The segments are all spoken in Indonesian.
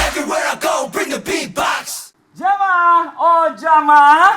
Everywhere I go, bring the beatbox. Jamaah, oh jamaah.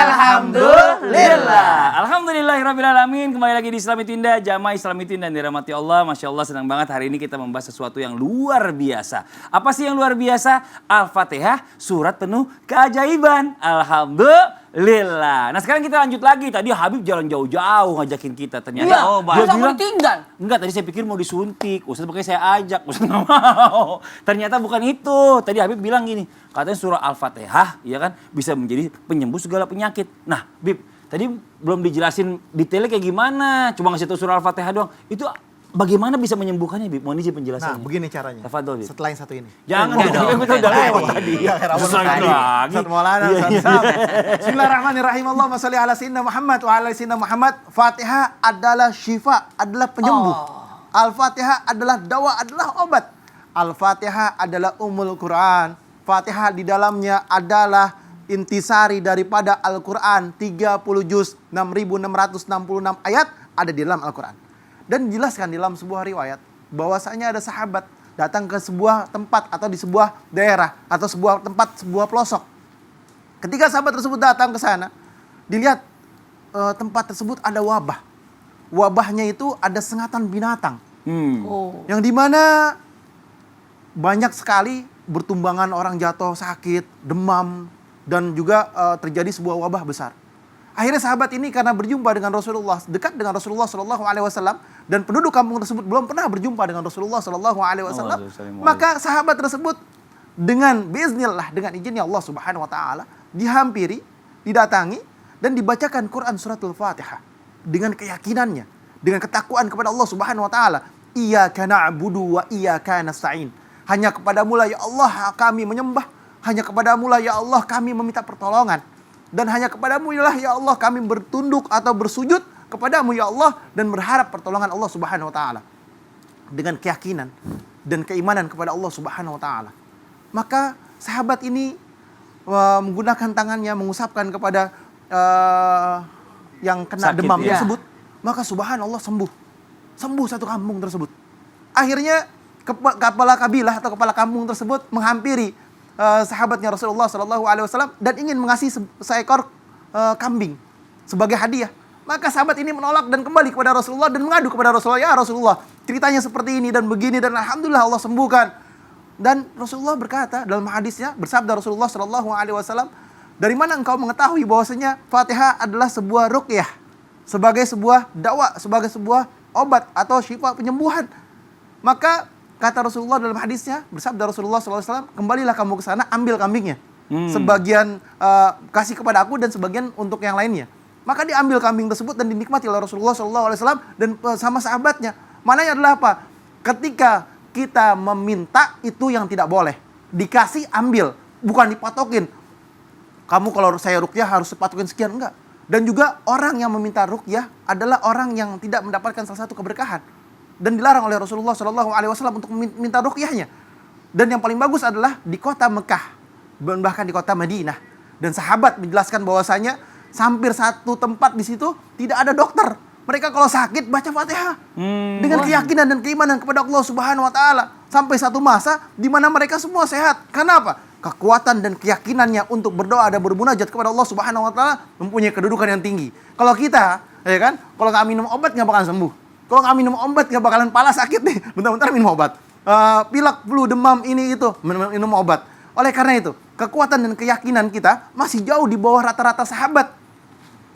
Alhamdulillah. Alhamdulillahirrabbilalamin. Kembali lagi di Islamitinda, jamaah Islamitin dan dirahmati Allah. Masya Allah senang banget hari ini kita membahas sesuatu yang luar biasa. Apa sih yang luar biasa? Al-Fatihah, surat penuh keajaiban. Alhamdulillah. Nah sekarang kita lanjut lagi. Tadi Habib jalan jauh-jauh ngajakin kita. Ternyata Iya, dia masa bilang, mau ditinggal? enggak, tadi saya pikir mau disuntik. Ustaz makanya saya ajak, Ustaz nggak mau. Ternyata bukan itu. Tadi Habib bilang gini, katanya surah Al-Fatihah ya kan bisa menjadi penyembuh segala penyakit. Nah, Bib, tadi belum dijelasin detailnya kayak gimana. Cuma ngasih tahu surah Al-Fatihah doang. Itu bagaimana bisa menyembuhkannya, Bib? Mohon izin penjelasannya. Nah, begini caranya. Tafadhol, Bib. Setelah yang satu ini. Jangan dong, kita udah lewat tadi. Iya, Ustaz lagi. Ustaz Maulana, Ustaz Sam. Bismillahirrahmanirrahim. Allahumma sholli ala sayyidina Muhammad wa ala sayyidina Muhammad. Fatihah adalah syifa, adalah penyembuh. Al-Fatihah adalah dawa, adalah obat. Al-Fatihah adalah umul Quran. Fatihah di dalamnya adalah intisari daripada Al-Quran. 30 juz, 6.666 ayat ada di dalam Al-Quran. Dan dijelaskan di dalam sebuah riwayat bahwasanya ada sahabat datang ke sebuah tempat atau di sebuah daerah atau sebuah tempat, sebuah pelosok. Ketika sahabat tersebut datang ke sana, dilihat tempat tersebut ada wabah. Wabahnya itu ada sengatan binatang. Yang dimana banyak sekali bertumbangan orang jatuh sakit, demam, dan juga terjadi sebuah wabah besar. Akhirnya sahabat ini karena berjumpa dengan Rasulullah, dekat dengan Rasulullah SAW, dan penduduk kampung tersebut belum pernah berjumpa dengan Rasulullah SAW, maka sahabat tersebut dengan biiznillah, dengan izinnya Allah Subhanahu Wa Taala, dihampiri, didatangi, dan dibacakan Quran surat Al-Fatihah dengan keyakinannya, dengan ketakwaan kepada Allah Subhanahu Wa Taala. Iyyaka na'budu wa iyyaka nasta'in. Hanya kepadamu lah ya Allah kami menyembah, hanya kepadamu lah ya Allah kami meminta pertolongan. Dan hanya kepadamu lah ya Allah kami bertunduk atau bersujud kepadamu ya Allah dan berharap pertolongan Allah Subhanahu Wa Taala. Dengan keyakinan dan keimanan kepada Allah Subhanahu Wa Taala. Maka sahabat ini menggunakan tangannya mengusapkan kepada yang kena sakit, demam ya. tersebut. Maka subhanallah sembuh satu kampung tersebut. Akhirnya kepala kabilah atau kepala kampung tersebut menghampiri sahabatnya Rasulullah SAW dan ingin mengasih seekor kambing sebagai hadiah. Maka sahabat ini menolak dan kembali kepada Rasulullah dan mengadu kepada Rasulullah, ya Rasulullah, ceritanya seperti ini dan begini dan alhamdulillah Allah sembuhkan. Dan Rasulullah berkata dalam hadisnya, bersabda Rasulullah SAW, dari mana engkau mengetahui bahwasanya Fatihah adalah sebuah ruqyah, sebagai sebuah dawa, sebagai sebuah obat atau syifa penyembuhan? Maka kata Rasulullah dalam hadisnya, bersabda Rasulullah SAW, kembalilah kamu ke sana, ambil kambingnya. Sebagian kasih kepada aku dan sebagian untuk yang lainnya. Maka diambil kambing tersebut dan dinikmati oleh Rasulullah SAW dan sama sahabatnya. Mananya adalah apa? Ketika kita meminta itu yang tidak boleh. Dikasih, ambil. Bukan dipatokin. Kamu kalau saya ruqyah harus sepatokin sekian, enggak. Dan juga orang yang meminta ruqyah adalah orang yang tidak mendapatkan salah satu keberkahan. Dan dilarang oleh Rasulullah SAW untuk meminta ruqyahnya. Dan yang paling bagus adalah di kota Mekah, bahkan di kota Madinah. Dan sahabat menjelaskan bahwasanya hampir satu tempat di situ tidak ada dokter. Mereka kalau sakit baca Fatihah dengan keyakinan dan keimanan kepada Allah Subhanahu Wa Taala. Sampai satu masa di mana mereka semua sehat. Karena apa? Kekuatan dan keyakinannya untuk berdoa dan bermunajat kepada Allah Subhanahu Wa Taala mempunyai kedudukan yang tinggi. Kalau kita, ya kan, kalau nggak minum obat nggak bakalan sembuh. Kalau nggak minum obat nggak bakalan pala sakit nih. Bentar-bentar minum obat. Pilek, flu, demam, ini itu minum obat. Oleh karena itu, kekuatan dan keyakinan kita masih jauh di bawah rata-rata sahabat.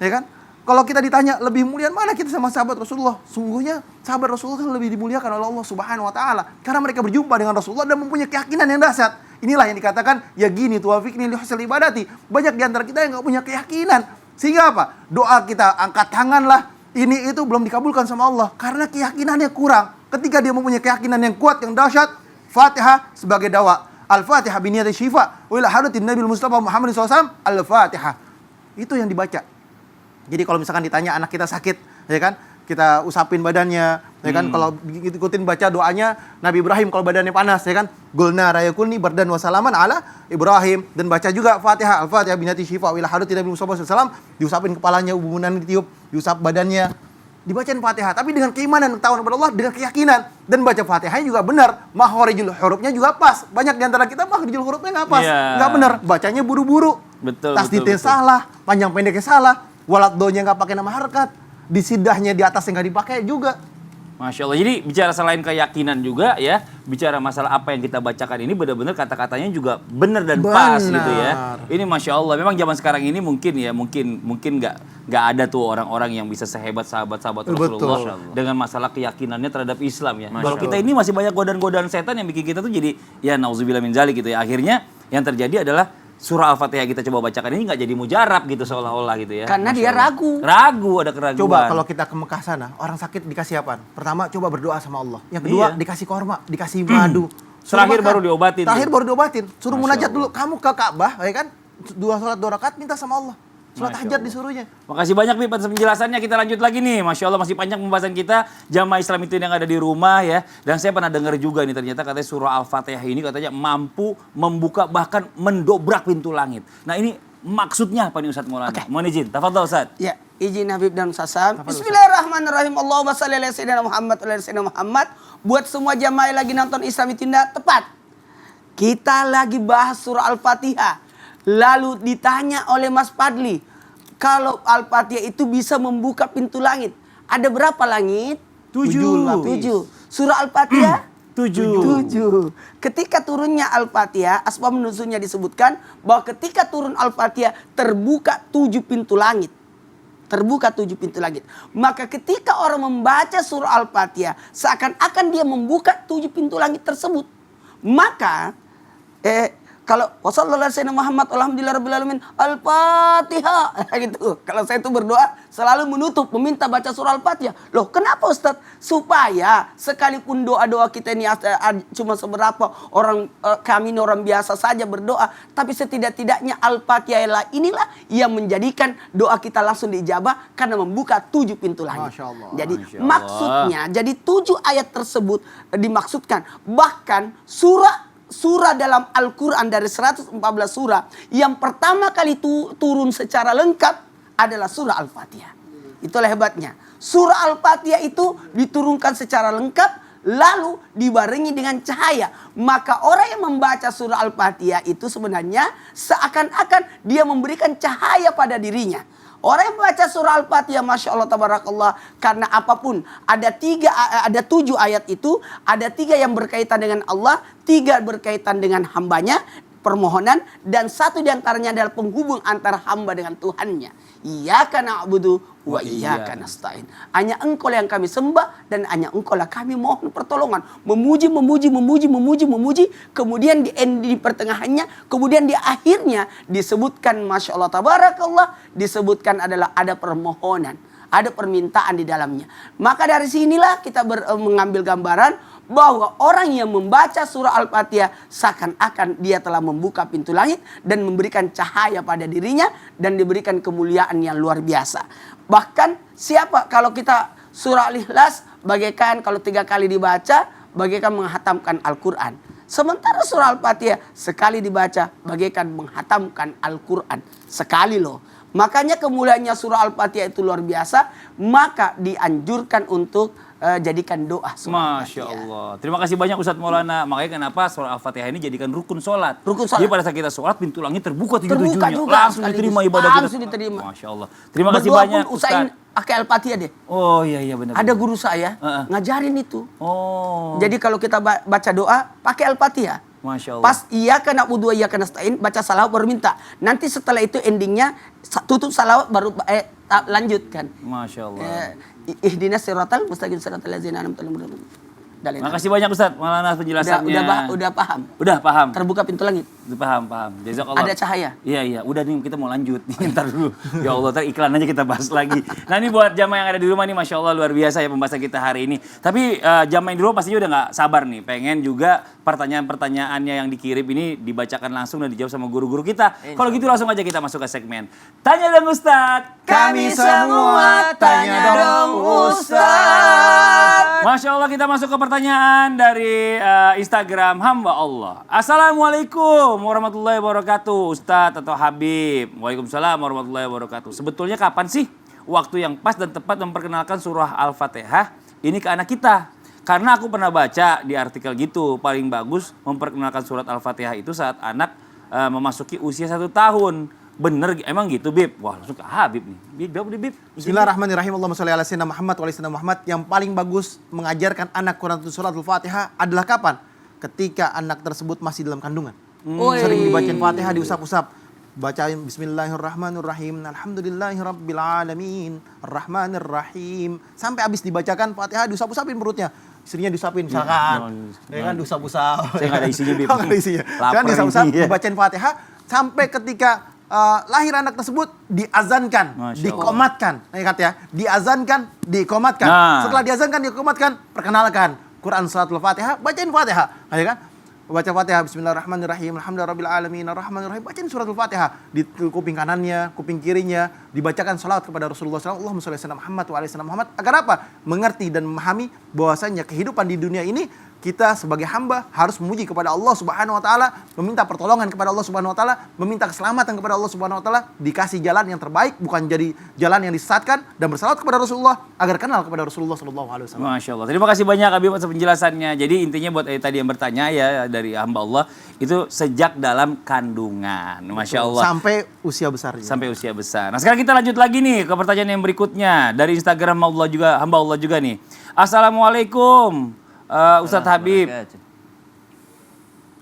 Ya kan? Kalau kita ditanya lebih mulia mana kita sama sahabat Rasulullah? Sungguhnya sahabat Rasulullah kan lebih dimuliakan oleh Allah Subhanahu Wa Taala karena mereka berjumpa dengan Rasulullah dan mempunyai keyakinan yang dahsyat. Inilah yang dikatakan ya gini tuwafikni li husnil ibadati. Banyak di antara kita yang nggak punya keyakinan. Sehingga apa? Doa kita angkat tangan lah, ini itu belum dikabulkan sama Allah karena keyakinannya kurang. Ketika dia mempunyai keyakinan yang kuat, yang dahsyat, Fatihah sebagai dawa. Al-Fatihah biniyati syifa wa ila hadatin Nabi Mustafa Muhammad SAW. Al-Fatihah. Itu yang dibaca. Jadi kalau misalkan ditanya anak kita sakit, ya kan, kita usapin badannya, ya kan. Kalau ikutin baca doanya Nabi Ibrahim kalau badannya panas, ya kan, gulna rayakulni bardan wa salaman ala Ibrahim, dan baca juga Fatihah, Al-Fatihah binati syifa wa ila hadatin Nabi Mustafa SAW, diusapin kepalanya, ubunan ditiup, diusap badannya. dibacain Fatihah, tapi dengan keimanan, ketahuan kepada Allah, dengan keyakinan, dan baca Fatihahnya juga benar, makhorijul hurufnya juga pas. Banyak di antara kita makhorijul hurufnya nggak pas, Iya. nggak benar, bacanya buru-buru, Betul, tasdidnya betul. salah, panjang pendeknya salah, waladdonya nggak pakai nama harkat, disidahnya di atasnya nggak dipakai juga. Masya Allah. Jadi bicara selain keyakinan juga ya, bicara masalah apa yang kita bacakan ini benar-benar kata-katanya juga benar dan pas Benar. gitu ya. Ini Masya Allah. Memang zaman sekarang ini mungkin nggak ada tuh orang-orang yang bisa sehebat sahabat-sahabat Betul. Rasulullah dengan masalah keyakinannya terhadap Islam ya. Kalau Masya kita ini masih banyak godaan-godaan setan yang bikin kita tuh jadi ya nauzubillah min zalik gitu ya. Akhirnya yang terjadi adalah surah Al-Fatihah kita coba bacakan ini nggak jadi mujarab gitu seolah-olah gitu ya. Karena Masya dia Allah. ragu. Ragu, ada keraguan. Coba kalau kita ke Mekah sana, orang sakit dikasih apa? Pertama coba berdoa sama Allah. Yang kedua Iya. dikasih korma, dikasih madu. Suruh Terakhir makan. baru diobatin Terakhir tuh. baru diobatin. Suruh Masya munajat Allah. dulu. Kamu ke Ka'bah, ya kan? Sholat 2 rakaat minta sama Allah. Sholat Masya hajat Allah. disuruhnya. Makasih banyak Bib atas penjelasannya. Kita lanjut lagi nih. Masya Allah masih panjang pembahasan kita. Jamaah Islam itu yang ada di rumah ya. Dan saya pernah dengar juga nih ternyata katanya surah Al-Fatihah ini katanya mampu membuka bahkan mendobrak pintu langit. Nah ini maksudnya apa nih Ustadz Maulana? Oke. Mohon izin. Tafadhol Ustadz. Ya, izin Habib dan Sasam. Bismillahirrahmanirrahim. Allahumma shalli ala sayyidina Muhammad wa ala sayyidina Muhammad. Buat semua jamaah yang lagi nonton Islam itu tepat. Kita lagi bahas surah Al-Fatihah. Lalu ditanya oleh Mas Padli, kalau Al-Fatihah itu bisa membuka pintu langit. Ada berapa langit? 7. 7. Surah Al-Fatihah? 7. 7. Ketika turunnya Al-Fatihah, asbab nuzulnya disebutkan bahwa ketika turun Al-Fatihah terbuka 7 pintu langit. Terbuka 7 pintu langit. Maka ketika orang membaca surah Al-Fatihah, seakan-akan dia membuka 7 pintu langit tersebut. Maka kalau wasallallahu alaihi wasallam Muhammad alhamdulillahirabbil alamin Al-Fatihah gitu. Kalau saya itu berdoa selalu menutup meminta baca surah Al-Fatihah. Loh, kenapa Ustaz? Supaya sekalipun doa-doa kita ini cuma seberapa orang kami ini orang biasa saja berdoa, tapi setidak-tidaknya Al-Fatihah lah inilah yang menjadikan doa kita langsung diijabah karena membuka 7 pintu langit. Masya Allah. Jadi Masya Allah. maksudnya jadi 7 ayat tersebut dimaksudkan. Bahkan surah dalam Al-Quran dari 114 surah yang pertama kali turun secara lengkap adalah surah Al-Fatihah. Itulah hebatnya. Surah Al-Fatihah itu diturunkan secara lengkap lalu dibarengi dengan cahaya. Maka orang yang membaca surah Al-Fatihah itu sebenarnya seakan-akan dia memberikan cahaya pada dirinya. Orang yang membaca surah Al-Fatihah, Masya Allah, Tabarakallah. Karena apapun, ada 7 ayat itu. Ada 3 yang berkaitan dengan Allah, 3 berkaitan dengan hambanya, permohonan. Dan 1 diantaranya adalah penghubung antara hamba dengan Tuhannya. Iyyaka na'budu wa iyyaka nasta'in. Hanya Engkau yang kami sembah dan hanya Engkau lah kami mohon pertolongan. Memuji. Kemudian di pertengahannya, kemudian di akhirnya disebutkan Masya Allah Tabarakallah, disebutkan adalah ada permohonan, ada permintaan di dalamnya. Maka dari sinilah kita mengambil gambaran bahwa orang yang membaca surah Al-Fatihah seakan-akan dia telah membuka pintu langit dan memberikan cahaya pada dirinya dan diberikan kemuliaan yang luar biasa. Bahkan siapa kalau kita surah Al-Ikhlas bagaikan kalau 3 kali dibaca bagaikan menghatamkan Al-Quran. Sementara surah Al-Fatihah sekali dibaca bagaikan menghatamkan Al-Quran. Sekali loh. Makanya kemuliaannya surah Al-Fatihah itu luar biasa. Maka dianjurkan untuk jadikan doa surah Masya Al-Fatihah. Allah. Terima kasih banyak Ustadz Maulana. Makanya kenapa surah Al-Fatihah ini jadikan rukun sholat. Rukun sholat. Jadi pada saat kita sholat pintu langit terbuka 7-7-nya. Terbuka juga Langsung sekaligus. diterima ibadah Langsung kita. diterima. Masya Allah. Terima kasih Berdoa banyak pun usahain Ustadz. pakai Al-Fatihah deh. Oh iya benar. Ada guru saya ngajarin itu. Oh. Jadi kalau kita baca doa pakai Al-Fatihah. Masya Allah. Pas iyyaka na'budu wa iyyaka nasta'in baca salawat baru minta. Nanti setelah itu endingnya tutup salawat baru lanjutkan. Masya Allah. Ihdinas siratal mustaqim siratal ladzina an'amta alaihim. Makasih banyak Ustadz Maulana penjelasannya. Udah paham. Udah paham. Terbuka pintu langit. Paham. Jazakallah. Ada cahaya. Iya. Udah nih kita mau lanjut. Ntar dulu. Ya Allah, ntar iklan aja kita bahas lagi. Nah ini buat jamaah yang ada di rumah nih, Masya Allah luar biasa ya pembahasan kita hari ini. Tapi jamaah yang di rumah pastinya udah gak sabar nih. Pengen juga pertanyaan-pertanyaannya yang dikirim ini dibacakan langsung dan dijawab sama guru-guru kita. Kalau gitu langsung aja kita masuk ke segmen Tanya dong Ustadz. Kami semua tanya dong Ustadz. Masya Allah kita masuk ke pertanyaan dari Instagram hamba Allah. Assalamualaikum warahmatullahi wabarakatuh Ustadz atau Habib. Waalaikumsalam warahmatullahi wabarakatuh. Sebetulnya kapan sih waktu yang pas dan tepat memperkenalkan surah Al-Fatihah ini ke anak kita. Karena aku pernah baca di artikel gitu, paling bagus memperkenalkan surat Al-Fatihah itu saat anak memasuki usia 1 tahun. Bener, emang gitu, Bib? Wah, langsung ke Habib nih. Bib. Bismillahirrahmanirrahim. Allahumma sholli ala sayyidina Muhammad wa ala sayyidina Muhammad. Yang paling bagus mengajarkan anak Quran surat Al-Fatihah adalah kapan? Ketika anak tersebut masih dalam kandungan. Sering dibacain Fatihah, diusap-usap. Bacain Bismillahirrahmanirrahim. Alhamdulillahirabbil alamin. Arrahmanirrahim. Sampai habis dibacakan Fatihah, diusap-usapin perutnya. Istrinya diusapin misalkan. Ya kan diusap-usap. Saya nggak ada isinya, Bib. Nggak ada isinya. Lapar Kan diusap-usap, ini, ya. dibacain Fatihah sampai ketika lahir anak tersebut diazankan, Masya Allah. dikomatkan. Ingat ya, diazankan, dikomatkan. Nah. Setelah diazankan, dikomatkan, perkenalkan Quran suratul Fatihah, bacain Fatihah, ya kan? Baca Fatihah, Bismillahirrahmanirrahim, Alhamdulillahirabbil alamin, Arrahmanirrahim. Bacain suratul Fatihah di kuping kanannya, kuping kirinya, dibacakan salawat kepada Rasulullah SAW. Allahumma sholli ala Muhammad wa ala sayyidina Muhammad. Agar apa? Mengerti dan memahami bahwasanya kehidupan di dunia ini kita sebagai hamba harus memuji kepada Allah Subhanahu wa taala, meminta pertolongan kepada Allah Subhanahu wa taala, meminta keselamatan kepada Allah Subhanahu wa taala, dikasih jalan yang terbaik, bukan jadi jalan yang disesatkan, dan bersalawat kepada Rasulullah agar kenal kepada Rasulullah sallallahu alaihi wasallam. Masya Allah. Terima kasih banyak Habib atas penjelasannya. Jadi intinya buat tadi yang bertanya ya dari hamba Allah itu sejak dalam kandungan. Masya Allah. Sampai usia besar. Sampai usia besar. Nah sekarang kita lanjut lagi nih ke pertanyaan yang berikutnya dari Instagram hamba Allah juga nih. Assalamualaikum Ustadz Habib.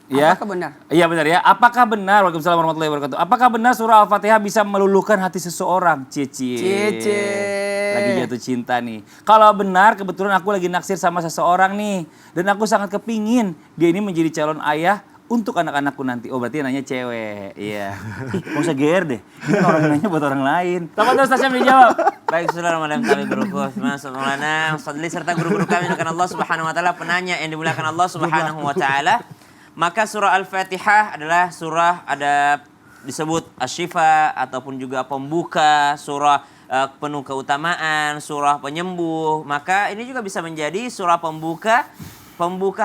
Ya. Apakah benar? Iya benar ya. Apakah benar? Waalaikumsalam warahmatullahi wabarakatuh. Apakah benar surah Al-Fatihah bisa meluluhkan hati seseorang? Cici. Lagi jatuh cinta nih. Kalau benar, kebetulan aku lagi naksir sama seseorang nih. Dan aku sangat kepingin dia ini menjadi calon ayah untuk anak-anakku nanti. Oh berarti nanya cewek. Iya. Gak usah GR deh. Ini kan orang nanya buat orang lain. Tahu terus Tasya dijawab. Baik, saudara malam kami berukur. Maulana, Ustadz serta guru-guru kami dengan Allah Subhanahu wa taala, penanya yang dimuliakan Allah Subhanahu wa taala. Maka surah Al-Fatihah adalah surah ada disebut asyifa ataupun juga pembuka, surah penuh keutamaan, surah penyembuh. Maka ini juga bisa menjadi surah pembuka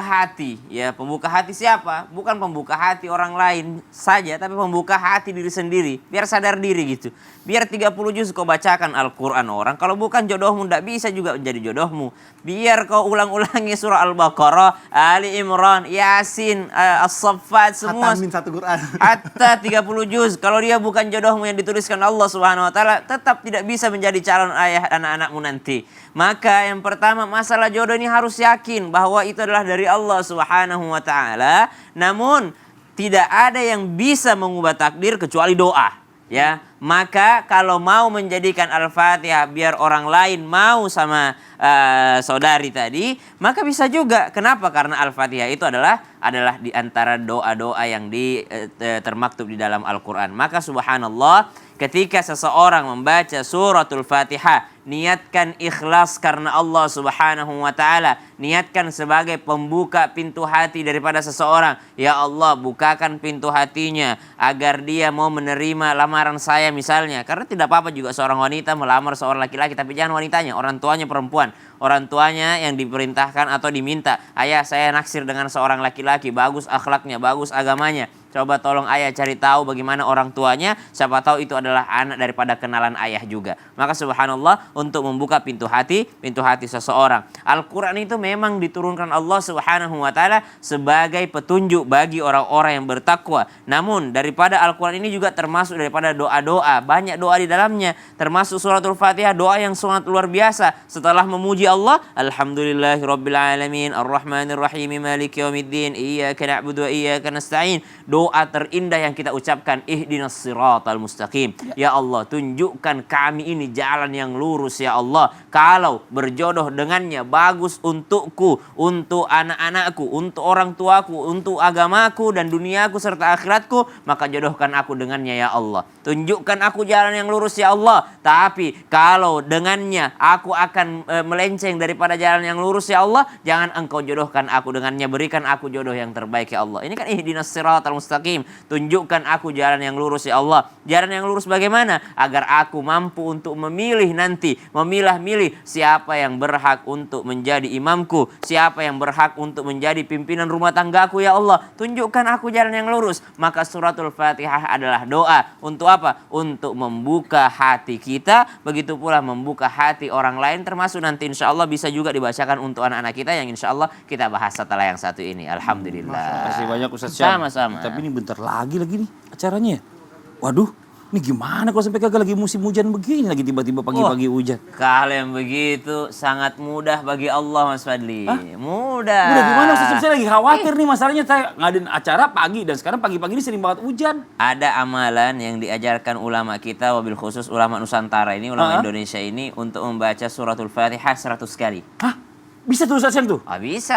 hati. Ya, pembuka hati siapa? Bukan pembuka hati orang lain saja, tapi pembuka hati diri sendiri. Biar sadar diri gitu. Biar 30 juz kau bacakan Al-Quran orang. Kalau bukan jodohmu, tidak bisa juga menjadi jodohmu. Biar kau ulang-ulangi surah Al-Baqarah, Ali Imran, Yasin, As-Saffat, semua. Hatamin satu Quran. Hatta 30 juz. Kalau dia bukan jodohmu yang dituliskan Allah Subhanahu wa taala, tetap tidak bisa menjadi calon ayah anak-anakmu nanti. Maka yang pertama, masalah jodoh ini harus yakin bahwa itu adalah dari Allah Subhanahu wa taala. Namun tidak ada yang bisa mengubah takdir kecuali doa. Ya, maka kalau mau menjadikan Al-Fatihah biar orang lain mau sama saudari tadi, maka bisa juga. Kenapa? Karena Al-Fatihah itu adalah di antara doa-doa yang termaktub di dalam Al-Quran. Maka subhanallah, ketika seseorang membaca suratul Fatihah, niatkan ikhlas karena Allah Subhanahu wa taala, niatkan sebagai pembuka pintu hati daripada seseorang. Ya Allah, bukakan pintu hatinya agar dia mau menerima lamaran saya misalnya. Karena tidak apa-apa juga seorang wanita melamar seorang laki-laki, tapi jangan wanitanya, orang tuanya perempuan. Orang tuanya yang diperintahkan atau diminta, ayah saya naksir dengan seorang laki-laki, bagus akhlaknya, bagus agamanya. Coba tolong ayah cari tahu bagaimana orang tuanya, siapa tahu itu adalah anak daripada kenalan ayah juga. Maka subhanallah, untuk membuka pintu hati seseorang. Al-Quran itu memang diturunkan Allah Subhanahu wa taala sebagai petunjuk bagi orang-orang yang bertakwa. Namun daripada Al-Quran ini juga termasuk daripada doa-doa, banyak doa di dalamnya, termasuk suratul Fatihah, doa yang sangat luar biasa. Setelah memuji Allah, alhamdulillahirabbil alamin, arrahmanirrahim, maliki yaumiddin, iyyaka na'budu wa iyyaka nasta'in. Doa terindah yang kita ucapkan, ihdinas siratal mustaqim. Ya Allah, tunjukkan kami ini jalan yang lurus ya Allah. Kalau berjodoh dengannya bagus untukku, untuk anak-anakku, untuk orang tuaku, untuk agamaku dan duniaku serta akhiratku, maka jodohkan aku dengannya ya Allah. Tunjukkan aku jalan yang lurus ya Allah. Tapi kalau dengannya aku akan melenceng daripada jalan yang lurus ya Allah, jangan engkau jodohkan aku dengannya, berikan aku jodoh yang terbaik ya Allah. Ini kan ihdinas siratal mustaqim. mustaqim. Tunjukkan aku jalan yang lurus ya Allah. Jalan yang lurus bagaimana? Agar aku mampu untuk memilih nanti, memilah-milih siapa yang berhak untuk menjadi imamku, siapa yang berhak untuk menjadi pimpinan rumah tanggaku ya Allah. Tunjukkan aku jalan yang lurus. Maka suratul Fatihah adalah doa. Untuk apa? Untuk membuka hati kita, begitu pula membuka hati orang lain, termasuk nanti insya Allah bisa juga dibacakan untuk anak-anak kita yang insya Allah kita bahas setelah yang satu ini. Alhamdulillah. Terima kasih banyak Ustaz Syam. Sama-sama. Tapi ini bentar lagi nih acaranya. Waduh, ini gimana kalau sampai kagak lagi musim hujan begini lagi tiba-tiba pagi-pagi hujan. Kalau yang begitu sangat mudah bagi Allah Mas Fadli. Mudah. Udah gimana Ustaz Syam? Saya lagi khawatir nih masalahnya, saya ngadain acara pagi dan sekarang pagi-pagi ini sering banget hujan. Ada amalan yang diajarkan ulama kita, wabil khusus ulama Nusantara ini, ulama Indonesia ini, untuk membaca suratul Fatihah 100 kali. Hah? Bisa tuh Ustaz Syam tuh? Oh, bisa.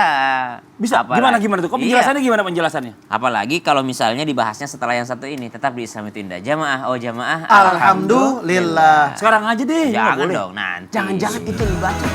Bisa? Apalagi- Gimana tuh? Kok Iya. penjelasannya gimana penjelasannya? Apalagi kalau misalnya dibahasnya setelah yang satu ini, tetap di Islam itu indah. Jamaah, oh jamaah. Alhamdulillah. Sekarang aja deh. nggak Jangan boleh. dong, nanti. Jangan-jangan itu yang dibaca